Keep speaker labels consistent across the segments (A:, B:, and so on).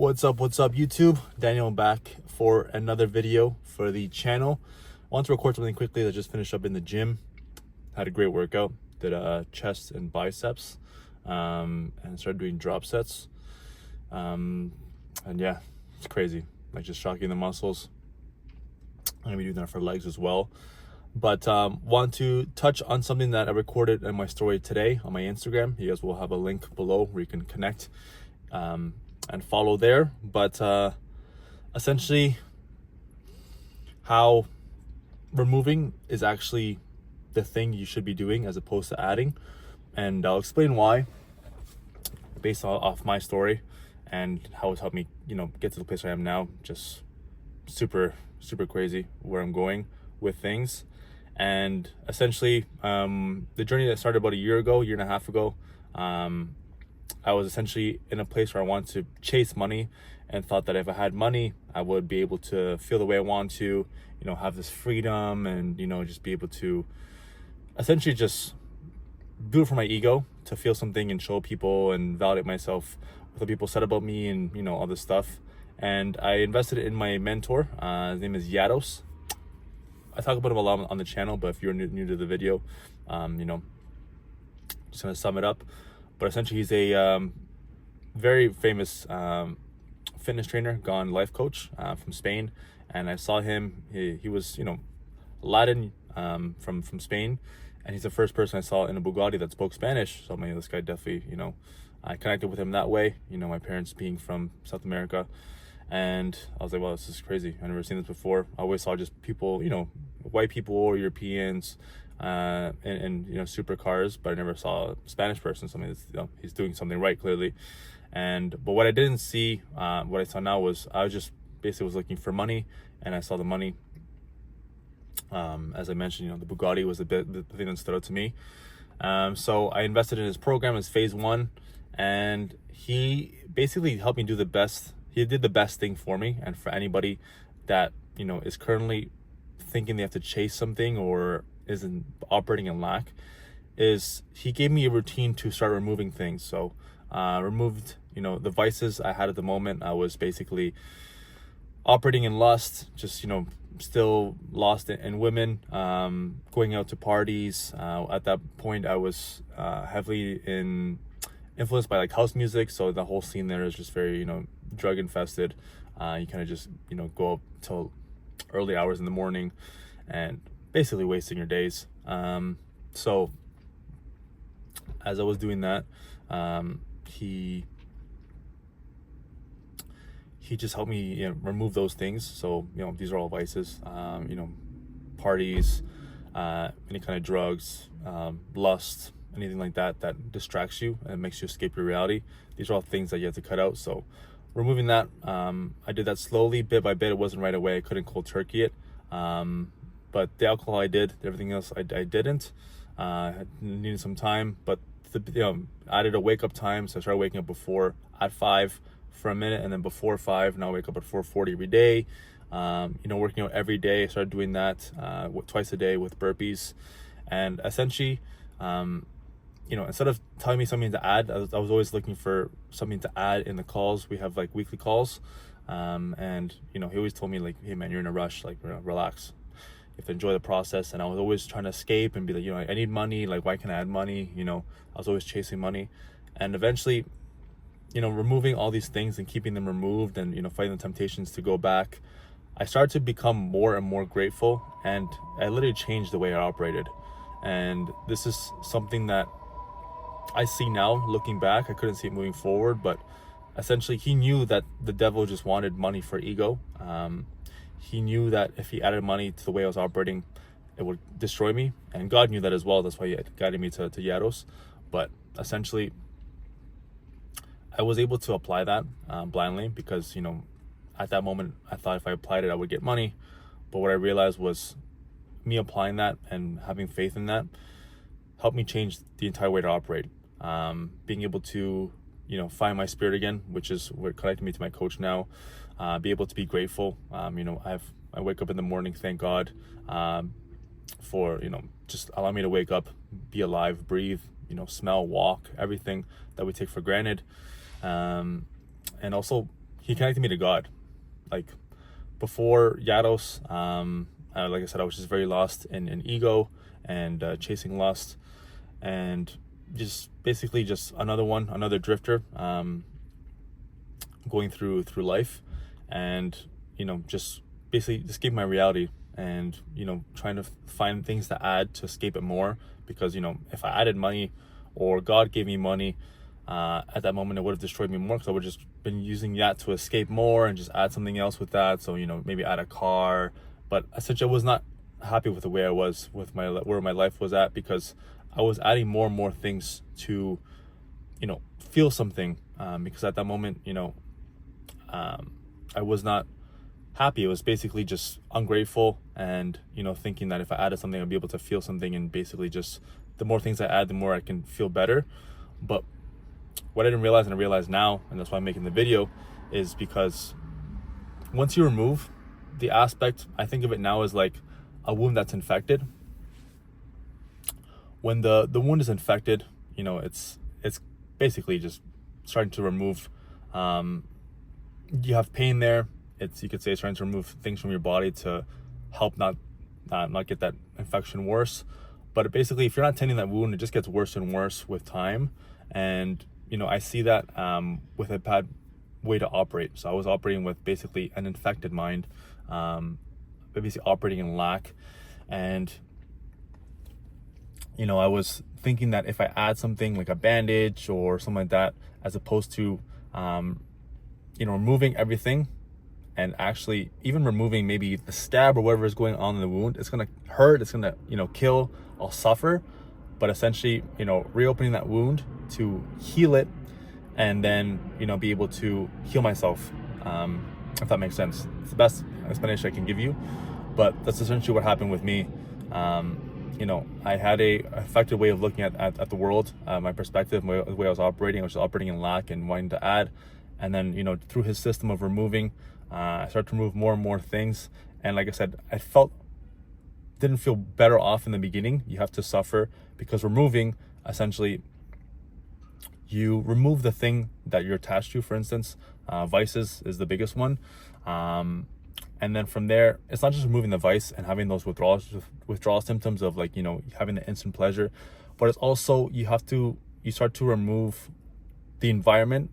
A: What's up YouTube? Daniel back for another video for the channel. I want to record something quickly that just finished up in the gym. Had a great workout. Did chest and biceps, and started doing drop sets. And yeah, it's crazy. Like just shocking the muscles. I'm gonna be doing that for legs as well. But want to touch on something that I recorded in my story today on my Instagram. You guys will have a link below where you can connect and follow there. But essentially how removing is actually the thing you should be doing as opposed to adding, and I'll explain why based off my story and how it's helped me, get to the place where I am now. Just super crazy where I'm going with things. And essentially the journey that started about a year and a half ago, I was essentially in a place where I wanted to chase money and thought that if I had money, I would be able to feel the way I want to, have this freedom and, just be able to essentially just do it for my ego, to feel something and show people and validate myself, what people said about me and, all this stuff. And I invested in my mentor. His name is Yados. I talk about him a lot on the channel, but if you're new to the video, just gonna sum it up. But essentially, he's a very famous fitness trainer, gone life coach from Spain. And I saw him. He was, Latin from Spain, and he's the first person I saw in a Bugatti that spoke Spanish. So this guy definitely, I connected with him that way. My parents being from South America. And I was like, wow, this is crazy. I've never seen this before. I always saw just people, white people or Europeans in supercars, but I never saw a Spanish person. So he's doing something right, clearly. But what I didn't see, what I saw now was I was looking for money, and I saw the money. As I mentioned, the Bugatti was the thing that stood out to me. So I invested in his program as phase 1, and he basically helped me do the best. He did the best thing for me, and for anybody that is currently thinking they have to chase something or isn't operating in lack, is he gave me a routine to start removing things. So removed the vices I had at the moment. I was basically operating in lust, just still lost in women, going out to parties. At that point I was heavily influenced by like house music, so the whole scene there is just very drug infested. You kind of just go up till early hours in the morning and basically wasting your days. So as I was doing that, he just helped me remove those things. So these are all vices, parties, any kind of drugs, lust, anything like that distracts you and makes you escape your reality. These are all things that you have to cut out. So removing that, I did that slowly, bit by bit. It wasn't right away. I couldn't cold turkey it. But the alcohol I did. Everything else I didn't. I needed some time, but I added a wake up time. So I started waking up at 5 for a minute, and then before 5. Now I wake up at 4:40 every day. Working out every day. I started doing that twice a day with burpees, and essentially, instead of telling me something to add, I was always looking for something to add in the calls. We have like weekly calls, and he always told me like, hey man, you're in a rush, like relax, you have to enjoy the process. And I was always trying to escape and be like, I need money, like why can't I add money? I was always chasing money. And eventually, removing all these things and keeping them removed and fighting the temptations to go back, I started to become more and more grateful, and I literally changed the way I operated. And this is something that I see now looking back. I couldn't see it moving forward, but essentially he knew that the devil just wanted money for ego. He knew that if he added money to the way I was operating, it would destroy me, and God knew that as well. That's why he guided me to Yados. But essentially I was able to apply that blindly, because at that moment I thought if I applied it I would get money. But what I realized was me applying that and having faith in that helped me change the entire way to operate. Being able to find my spirit again, which is what connected me to my coach now. Be able to be grateful. I wake up in the morning, thank God for just allow me to wake up, be alive, breathe, smell, walk, everything that we take for granted. And also he connected me to God. Like before Yados, like I said, I was just very lost in ego and chasing lust, and just basically just another drifter, going through life, and just basically escape my reality, and trying to find things to add to escape it more, because if I added money or God gave me money, at that moment it would have destroyed me more, because I would just been using that to escape more and just add something else with that. So maybe add a car, but essentially I was not happy with the way I was with where my life was at, because I was adding more and more things to feel something, because at that moment I was not happy. It was basically just ungrateful, and thinking that if I added something I'd be able to feel something, and basically just the more things I add, the more I can feel better. But what I didn't realize, and I realize now, and that's why I'm making the video, is because once you remove the aspect, I think of it now as like a wound that's infected. When the wound is infected, it's basically just starting to remove, you have pain there. You could say it's trying to remove things from your body to help not get that infection worse. But basically, if you're not tending that wound, it just gets worse and worse with time. And I see that with a bad way to operate. So I was operating with basically an infected mind, basically operating in lack. And I was thinking that if I add something like a bandage or something like that, as opposed to removing everything, and actually even removing maybe the stab or whatever is going on in the wound, it's gonna hurt, it's gonna kill, I'll suffer. But essentially reopening that wound to heal it, and then be able to heal myself, if that makes sense. It's the best explanation I can give you, but that's essentially what happened with me. I had a effective way of looking at the world, my perspective, the way I was operating. I was operating in lack and wanting to add. And then, through his system of removing, I started to remove more and more things. And like I said, didn't feel better off in the beginning. You have to suffer, because removing, essentially, you remove the thing that you're attached to. For instance, vices is the biggest one. And then from there, it's not just removing the vice and having those withdrawal symptoms of having the instant pleasure, but it's also you start to remove the environment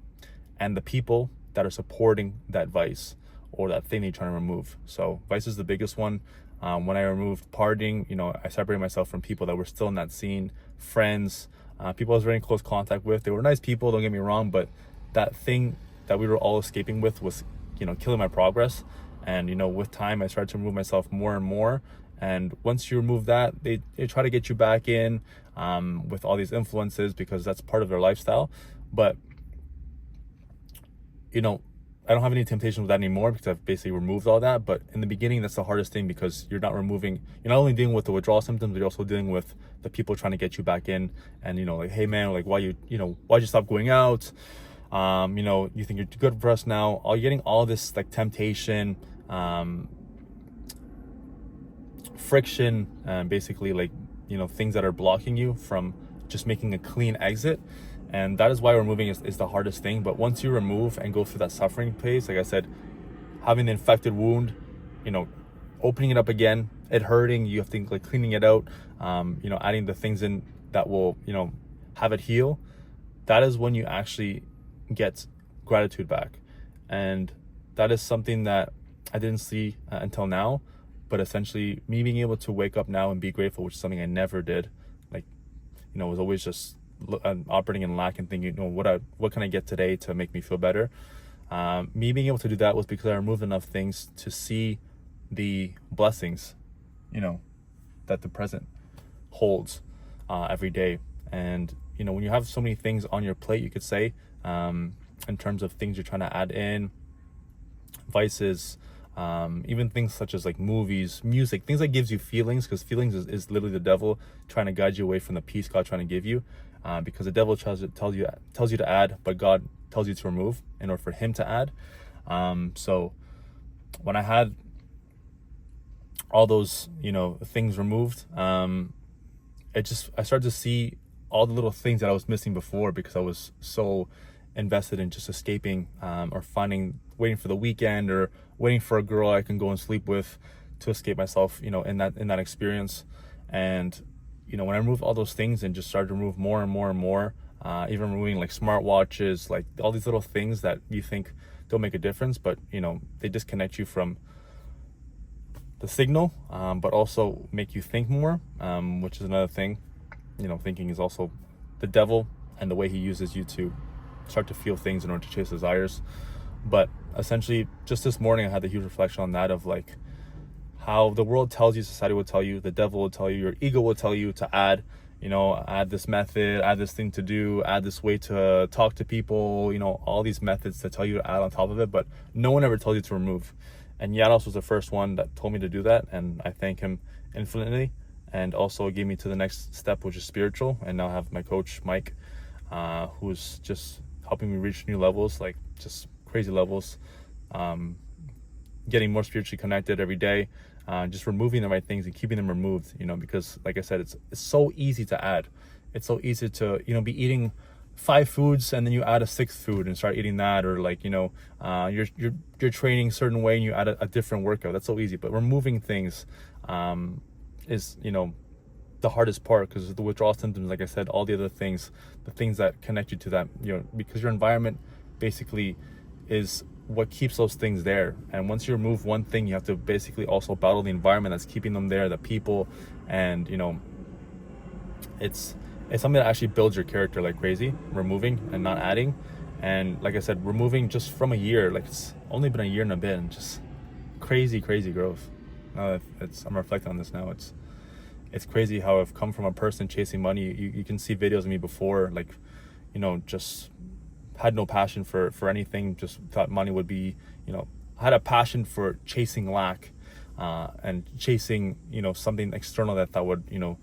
A: and the people that are supporting that vice or that thing that you're trying to remove. So vice is the biggest one. When I removed partying, I separated myself from people that were still in that scene, friends, people I was very in close contact with. They were nice people, don't get me wrong, but that thing that we were all escaping with was killing my progress. And with time, I started to remove myself more and more. And once you remove that, they try to get you back in with all these influences, because that's part of their lifestyle. But I don't have any temptation with that anymore, because I've basically removed all that. But in the beginning, that's the hardest thing, because you're not only dealing with the withdrawal symptoms, but you're also dealing with the people trying to get you back in. And like, hey man, like why'd you stop going out? You think you're too good for us now. You're getting all this like temptation, friction, and basically like things that are blocking you from just making a clean exit. And that is why removing is the hardest thing. But once you remove and go through that suffering phase, like I said, having the infected wound, opening it up again, it hurting, you have to like cleaning it out, adding the things in that will have it heal. That is when you actually get gratitude back. And that is something that I didn't see until now. But essentially, me being able to wake up now and be grateful, which is something I never did, was always just operating in lack and thinking, what can I get today to make me feel better? Me being able to do that was because I removed enough things to see the blessings, that the present holds every day. And when you have so many things on your plate, you could say, in terms of things you're trying to add in, vices, even things such as like movies, music, things that gives you feelings, because feelings is literally the devil trying to guide you away from the peace God trying to give you, because the devil tells you to add, but God tells you to remove in order for him to add. So when I had all those things removed, I started to see all the little things that I was missing before, because I was so invested in just escaping, or finding waiting for the weekend or waiting for a girl I can go and sleep with to escape myself, you know, in that experience. And, you know, when I removed all those things and just started to remove more and more and more, even removing like smartwatches, like all these little things that you think don't make a difference, but, you know, they disconnect you from the signal, but also make you think more, which is another thing. You know, thinking is also the devil and the way he uses you to start to feel things in order to chase desires. But essentially, just this morning, I had the huge reflection on that of like how the world tells you, society will tell you, the devil will tell you, your ego will tell you to add, you know, add this method, add this thing to do, add this way to talk to people, you know, all these methods to tell you to add on top of it, but no one ever tells you to remove. And Yados was the first one that told me to do that, and I thank him infinitely, and also gave me to the next step, which is spiritual. And now I have my coach Mike, who's just helping me reach new levels, like just crazy levels, getting more spiritually connected every day, just removing the right things and keeping them removed, you know, because like I said, it's so easy to add. It's so easy to, you know, be eating 5 foods and then you add a 6th food and start eating that, or like, you know, you're training a certain way and you add a different workout. That's so easy. But removing things is, you know, the hardest part, because the withdrawal symptoms, like I said, all the other things, the things that connect you to that, you know, because your environment basically is what keeps those things there. And once you remove one thing, you have to basically also battle the environment that's keeping them there, the people. And, you know, it's something that actually builds your character like crazy, removing and not adding. And like I said, removing just from a year, like it's only been a year and a bit, and just crazy growth. Now that I'm reflecting on this now, it's crazy how I've come from a person chasing money. You can see videos of me before, like, you know, just had no passion for anything, just thought money would be, you know, I had a passion for chasing lack, and chasing, you know, something external that would, you know,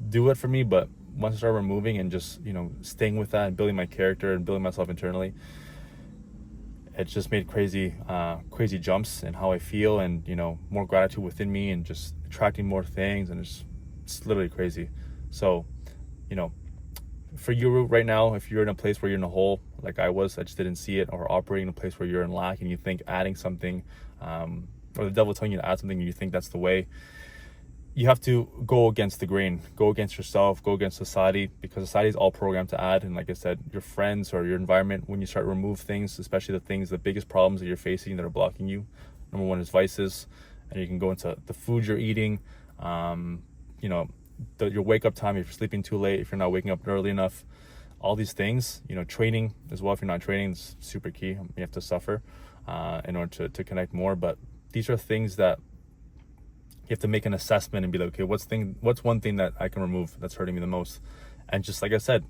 A: do it for me. But once I started removing and just, you know, staying with that and building my character and building myself internally, it just made crazy jumps in how I feel, and, you know, more gratitude within me, and just attracting more things, and it's literally crazy. So, you know, for you right now, if you're in a place where you're in a hole like I was, I just didn't see it, or operating in a place where you're in lack and you think adding something, or the devil telling you to add something and you think that's the way, you have to go against the grain, go against yourself, go against society, because society is all programmed to add. And like I said, your friends or your environment, when you start to remove things, especially the biggest problems that you're facing that are blocking you, number one is vices. And you can go into the food you're eating, you know, your wake up time, if you're sleeping too late, if you're not waking up early enough, all these things, you know, training as well. If you're not training, it's super key. You have to suffer in order to connect more. But these are things that you have to make an assessment and be like, okay, what's one thing that I can remove that's hurting me the most? And just like I said,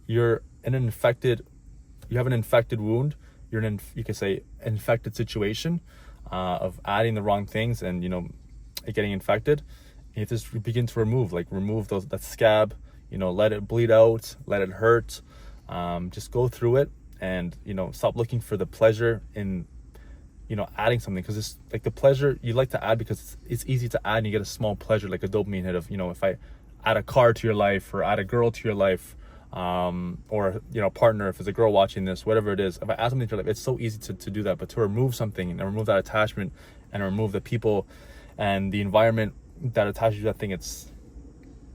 A: you have an infected wound. You could say infected situation of adding the wrong things and, you know, it getting infected. You have to begin to remove that scab, you know, let it bleed out, let it hurt. Just go through it, and, you know, stop looking for the pleasure in, you know, adding something, because it's like the pleasure you like to add because it's easy to add and you get a small pleasure, like a dopamine hit of, you know, if I add a car to your life or add a girl to your life, or, you know, partner, if it's a girl watching this, whatever it is, if I add something to your life, it's so easy to do that. But to remove something and remove that attachment and remove the people and the environment that attaches you to that thing, it's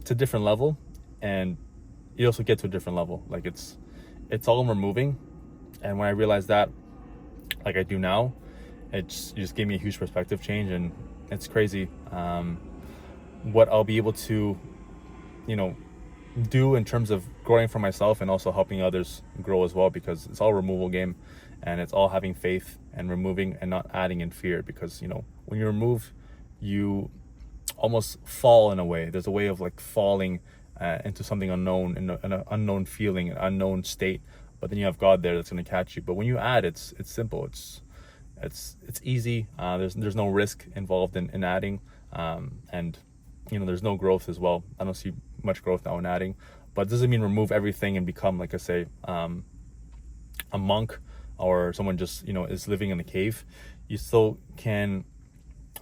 A: a different level, and you also get to a different level. Like it's all removing. And when I realized that, like I do now, it just gave me a huge perspective change, and it's crazy what I'll be able to, you know, do in terms of growing for myself and also helping others grow as well, because it's all a removal game, and it's all having faith and removing and not adding in fear. Because, you know, when you remove, you almost fall in a way. There's a way of like falling into something unknown, in an unknown feeling, an unknown state, but then you have God there that's going to catch you. But when you add, it's simple, it's easy. There's no risk involved in adding, and, you know, there's no growth as well. I don't see much growth now in adding, but it doesn't mean remove everything and become, like I say, a monk or someone just, you know, is living in a cave. You still can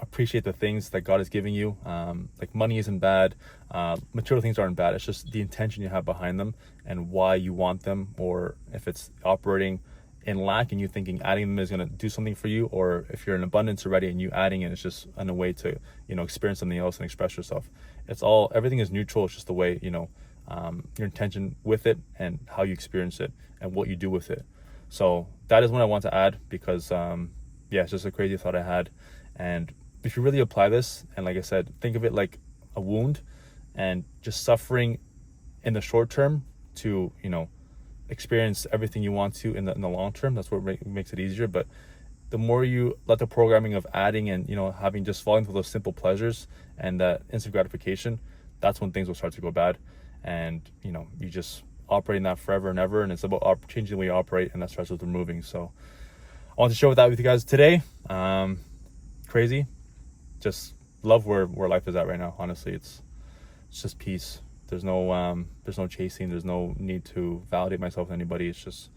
A: appreciate the things that God is giving you. Like money isn't bad, material things aren't bad. It's just the intention you have behind them and why you want them, or if it's operating in lack and you thinking adding them is going to do something for you, or if you're in abundance already and you adding it, it's just in a way to, you know, experience something else and express yourself. It's all, everything is neutral. It's just the way, you know, your intention with it and how you experience it and what you do with it. So that is what I want to add, because yeah, it's just a crazy thought I had. And if you really apply this, and like I said, think of it like a wound and just suffering in the short term to, you know, experience everything you want to in the long term. That's what makes it easier. But the more you let the programming of adding and, you know, having just falling for those simple pleasures and that instant gratification, that's when things will start to go bad. And, you know, you just operate in that forever and ever. And it's about changing the way you operate, and that starts with removing. So I want to share that with you guys today. Crazy. Just love where life is at right now. Honestly, it's just peace. There's no chasing. There's no need to validate myself with anybody. It's just,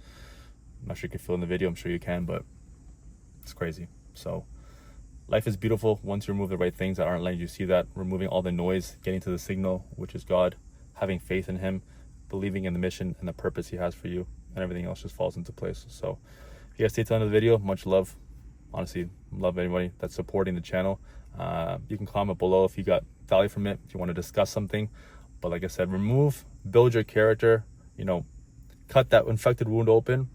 A: I'm not sure you can feel in the video. I'm sure you can, but it's crazy. So life is beautiful once you remove the right things that aren't letting you see that, removing all the noise, getting to the signal, which is God, having faith in him, believing in the mission and the purpose he has for you, and everything else just falls into place. So if you guys stay till the end of the video, much love. Honestly, love anybody that's supporting the channel. You can comment below if you got value from it, if you want to discuss something. But like I said, remove, build your character, you know, cut that infected wound open,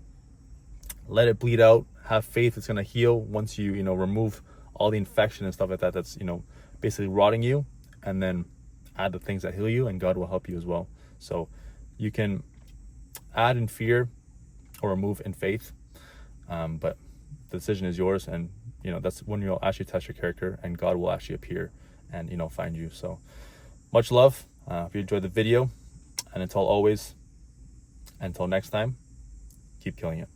A: let it bleed out, have faith it's going to heal once you, you know, remove all the infection and stuff like that that's, you know, basically rotting you, and then add the things that heal you, and God will help you as well. So you can add in fear or remove in faith, but the decision is yours. And, you know, that's when you'll actually test your character, and God will actually appear and, you know, find you. So much love. If you enjoyed the video, and until next time, keep killing it.